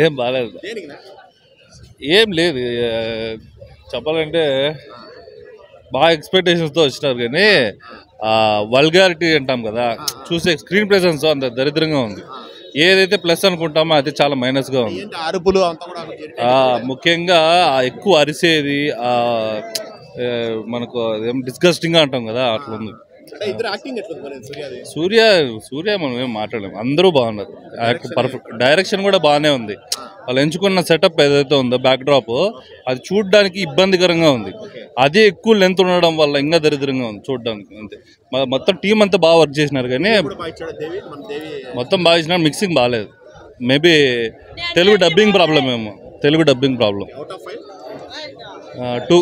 ఏం బాగాలేదు, ఏం లేదు. చెప్పాలంటే బాగా ఎక్స్పెక్టేషన్స్తో వచ్చినారు కానీ వల్గారిటీ అంటాం కదా, చూసే స్క్రీన్ ప్రెజెన్స్ అంత దరిద్రంగా ఉంది. ఏదైతే ప్లస్ అనుకుంటామో అది చాలా మైనస్గా ఉంది. ముఖ్యంగా ఎక్కువ అరిసేది, మనకు డిస్గస్టింగ్గా అంటాం కదా, అట్లా ఉంది. సూర్య మనం ఏం మాట్లాడలేము, అందరూ బాగున్నారు. పర్ఫెక్ట్ డైరెక్షన్ కూడా బాగానే ఉంది. వాళ్ళు ఎంచుకున్న సెటప్ ఏదైతే ఉందో బ్యాక్ డ్రాప్, అది చూడడానికి ఇబ్బందికరంగా ఉంది. అదే ఎక్కువ లెంత్ ఉండడం వల్ల ఇంకా దరిద్రంగా ఉంది చూడడానికి. అంతే, మొత్తం టీం అంతా బాగా వర్క్ చేసినారు కానీ మొత్తం బాగా చేసినారు. మిక్సింగ్ బాగాలేదు. మేబీ తెలుగు డబ్బింగ్ ప్రాబ్లం ఏమో, తెలుగు డబ్బింగ్ ప్రాబ్లం. 2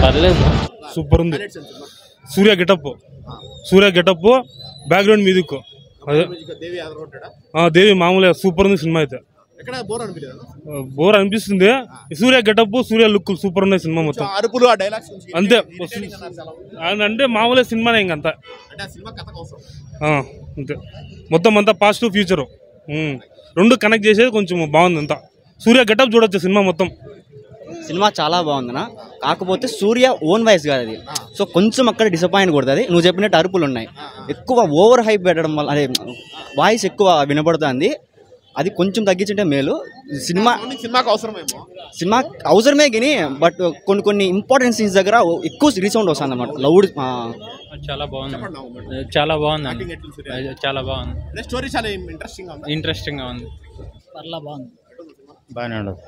పర్లేదు, సూపర్ ఉంది. సూర్య గెటప్ బ్యాక్గ్రౌండ్ మ్యూజిక్ అదే దేవి మామూలుగా సూపర్ ఉంది. సినిమా అయితే బోర్ అనిపిస్తుంది. సూర్య గెటప్, సూర్య లుక్ సూపర్ ఉన్నాయి. సినిమా మొత్తం అంతే, అంటే మామూలుగా సినిమానే ఇంకంతా అంతే. మొత్తం అంతా పాజిటివ్ ఫ్యూచర్, రెండు కనెక్ట్ చేసేది కొంచెం బాగుంది. అంతా సూర్య గెటప్ చూడొచ్చు సినిమా మొత్తం. సినిమా చాలా బాగుందనా, కాకపోతే సూర్య ఓన్ వాయిస్ కాదు అది. సో కొంచెం అక్కడ డిసప్పాయింట్ కొడుతుంది. నువ్వు చెప్పినట్టు అరుపులు ఉన్నాయి, ఎక్కువ ఓవర్ హైప్ పెట్టడం వల్ల అదే వాయిస్ ఎక్కువ వినపడుతుంది. అది కొంచెం తగ్గించుంటే మేలు. సినిమాకి అవసరమే కానీ బట్ కొన్ని ఇంపార్టెంట్ సీన్స్ దగ్గర ఎక్కువ రీసౌండ్ వస్తుంది అన్నమాట, లౌడ్. చాలా బాగుంది, చాలా బాగుంది, చాలా బాగుంది. స్టోరీ చాలా ఇంట్రెస్టింగ్గా ఉంది. బాగానే ఉండదు.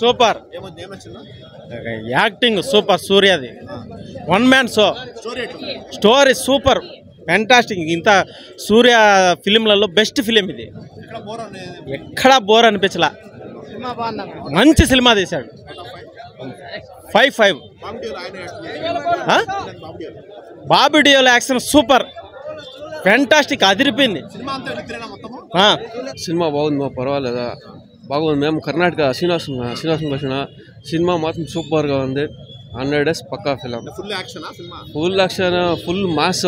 సూపర్ యాక్టింగ్, సూపర్ సూర్యది. 1 man show, story super, fantastic. ఇంత సూర్య ఫిలింలలో బెస్ట్ ఫిలిం ఇది. ఎక్కడా బోర్ అనిపించలా, మంచి సినిమా తీశాడు. 5/5. బాబీ డియోల యాక్షన్ సూపర్, ఫ్యాంటాస్టిక్, అదిరిపోయింది. సినిమా బాగుంది, పర్వాలేదా, బాగుంది. మేము కర్ణాటక శ్రీనివాసం వచ్చిన సినిమా మాత్రం సూపర్గా ఉంది. 100 డేస్ పక్కా film. Full action, full mass.